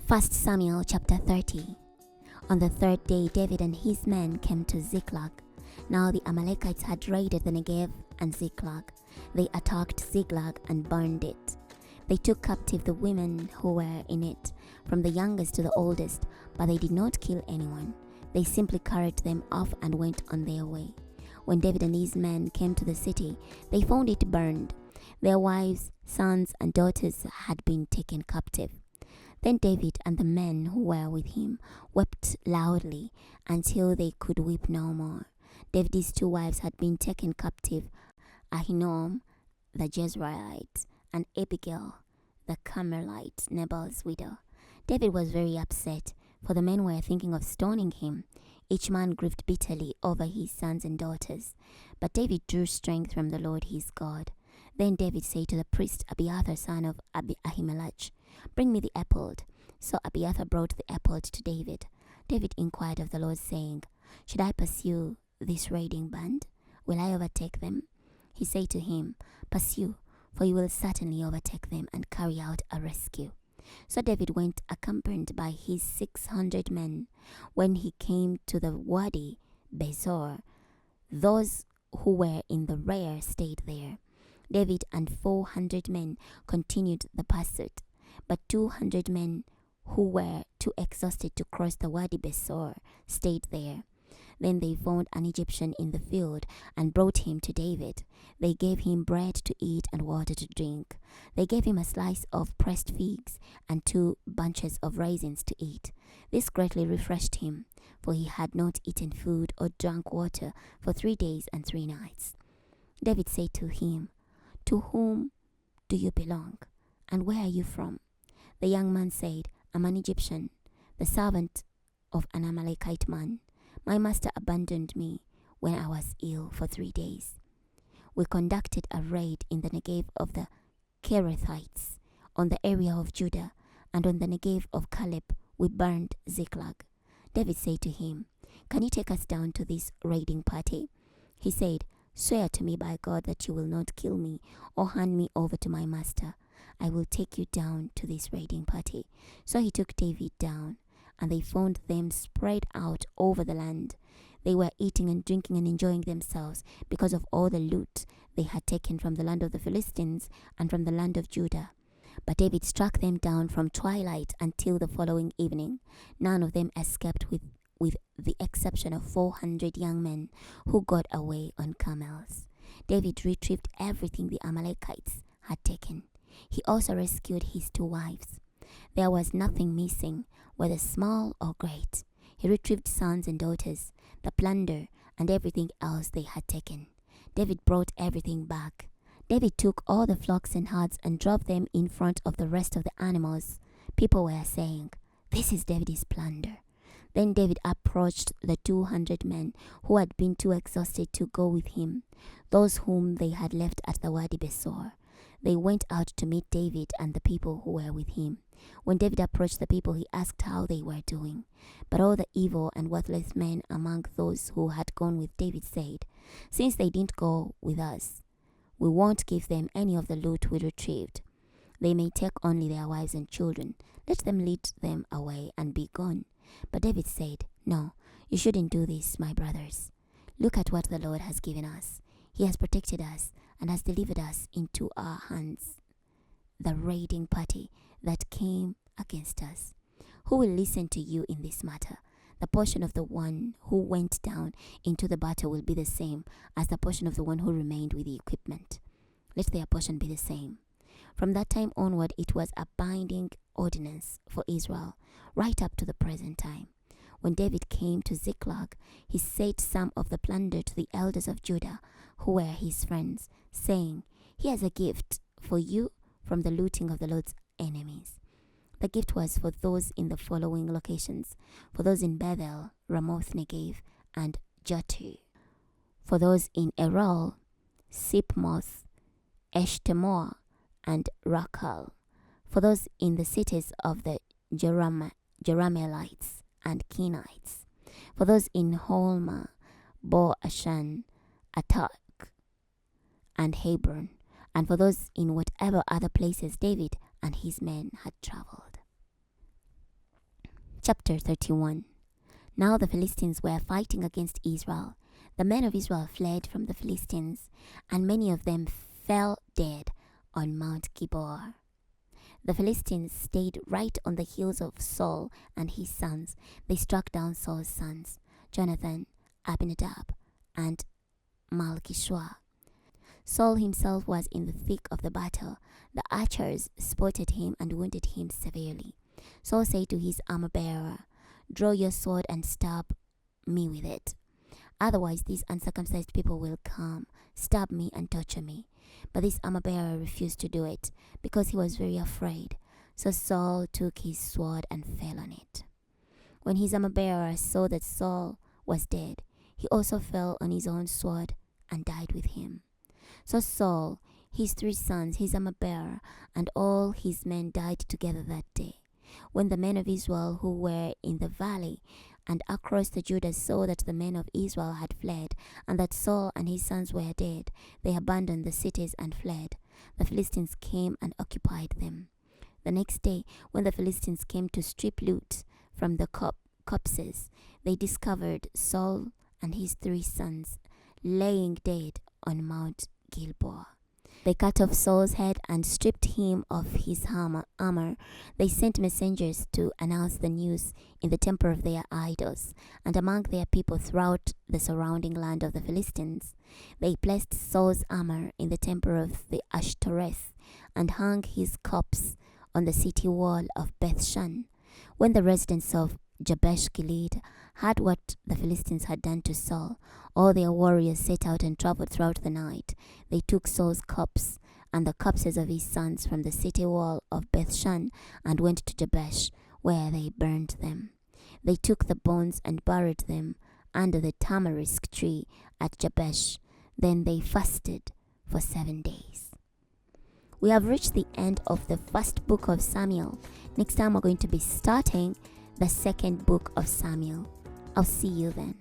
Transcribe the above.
1 Samuel chapter 30. On the third day, David and his men came to Ziklag. Now the Amalekites had raided the Negev and Ziklag. They attacked Ziklag and burned it. They took captive the women who were in it, from the youngest to the oldest, but they did not kill anyone. They simply carried them off and went on their way. When David and his men came to the city, they found it burned. Their wives, sons, and daughters had been taken captive. Then David and the men who were with him wept loudly until they could weep no more. David's two wives had been taken captive, Ahinoam the Jezreelite and Abigail the Carmelite, Nabal's widow. David was very upset, for the men were thinking of stoning him. Each man grieved bitterly over his sons and daughters. But David drew strength from the Lord his God. Then David said to the priest Abiathar, son of Ahimelech, "Bring me the ephod." So Abiathar brought the ephod to David. David inquired of the Lord, saying, "Should I pursue this raiding band? Will I overtake them?" He said to him, "Pursue, for you will certainly overtake them and carry out a rescue." So David went accompanied by his 600 men. When he came to the Wadi Bezor, those who were in the rear stayed there. David and 400 men continued the pursuit, but 200 men who were too exhausted to cross the Wadi Bezor stayed there. Then they found an Egyptian in the field and brought him to David. They gave him bread to eat and water to drink. They gave him a slice of pressed figs and 2 bunches of raisins to eat. This greatly refreshed him, for he had not eaten food or drunk water for 3 days and 3 nights. David said to him, "To whom do you belong, and where are you from?" The young man said, "I'm an Egyptian, the servant of an Amalekite man. My master abandoned me when I was ill for 3 days. We conducted a raid in the Negev of the Kerethites, on the area of Judah, and on the Negev of Caleb we burned Ziklag." David said to him, "Can you take us down to this raiding party?" He said, "Swear to me by God that you will not kill me or hand me over to my master. I will take you down to this raiding party." So he took David down, and they found them spread out over the land. They were eating and drinking and enjoying themselves because of all the loot they had taken from the land of the Philistines and from the land of Judah. But David struck them down from twilight until the following evening. None of them escaped with the exception of 400 young men who got away on camels. David retrieved everything the Amalekites had taken. He also rescued his 2 wives. There was nothing missing, whether small or great. He retrieved sons and daughters, the plunder, and everything else they had taken. David brought everything back. David took all the flocks and herds and drove them in front of the rest of the animals. People were saying, "This is David's plunder." Then David approached the 200 men who had been too exhausted to go with him, those whom they had left at the Wadi Bezor. They went out to meet David and the people who were with him. When David approached the people, he asked how they were doing. But all the evil and worthless men among those who had gone with David said, "Since they didn't go with us, we won't give them any of the loot we retrieved. They may take only their wives and children. Let them lead them away and be gone." But David said, "No, you shouldn't do this, my brothers. Look at what the Lord has given us. He has protected us and has delivered us into our hands, the raiding party that came against us. Who will listen to you in this matter? The portion of the one who went down into the battle will be the same as the portion of the one who remained with the equipment. Let their portion be the same." From that time onward, it was a binding ordinance for Israel, right up to the present time. When David came to Ziklag, he set some of the plunder to the elders of Judah, who were his friends, saying, "Here's a gift for you from the looting of the Lord's enemies." The gift was for those in the following locations: for those in Bethel, Ramoth Negev, and Jatu; for those in Erol, Sipmoth, Eshtemoa, and Rakal; for those in the cities of the Jerahmeelites and Kenites; for those in Holma, Bo-Ashan, Atak, and Hebron; and for those in whatever other places David and his men had traveled. Chapter 31. Now the Philistines were fighting against Israel. The men of Israel fled from the Philistines, and many of them fell dead on Mount Gibor. The Philistines stayed right on the heels of Saul and his sons. They struck down Saul's sons, Jonathan, Abinadab, and Malchishua. Saul himself was in the thick of the battle. The archers spotted him and wounded him severely. Saul said to his armor-bearer, "Draw your sword and stab me with it. Otherwise these uncircumcised people will come, stab me and torture me." But this armor-bearer refused to do it, because he was very afraid. So Saul took his sword and fell on it. When his armor-bearer saw that Saul was dead, he also fell on his own sword and died with him. So Saul, his 3 sons, his armor-bearer, and all his men died together that day. When the men of Israel who were in the valley and across the Judah saw that the men of Israel had fled, and that Saul and his sons were dead, they abandoned the cities and fled. The Philistines came and occupied them. The next day, when the Philistines came to strip loot from the corpses, they discovered Saul and his 3 sons laying dead on Mount Gilboa. They cut off Saul's head and stripped him of his armor. They sent messengers to announce the news in the temple of their idols and among their people throughout the surrounding land of the Philistines. They placed Saul's armor in the temple of the Ashtoreth and hung his corpse on the city wall of Bethshan. When the residents of Jabesh Gilead heard what the Philistines had done to Saul, all their warriors set out and traveled throughout the night. They took Saul's corpse and the corpses of his sons from the city wall of Bethshan and went to Jabesh, where they burned them. They took the bones and buried them under the tamarisk tree at Jabesh. Then they fasted for 7 days. We have reached the end of the first book of Samuel. Next time we're going to be starting the second book of Samuel. I'll see you then.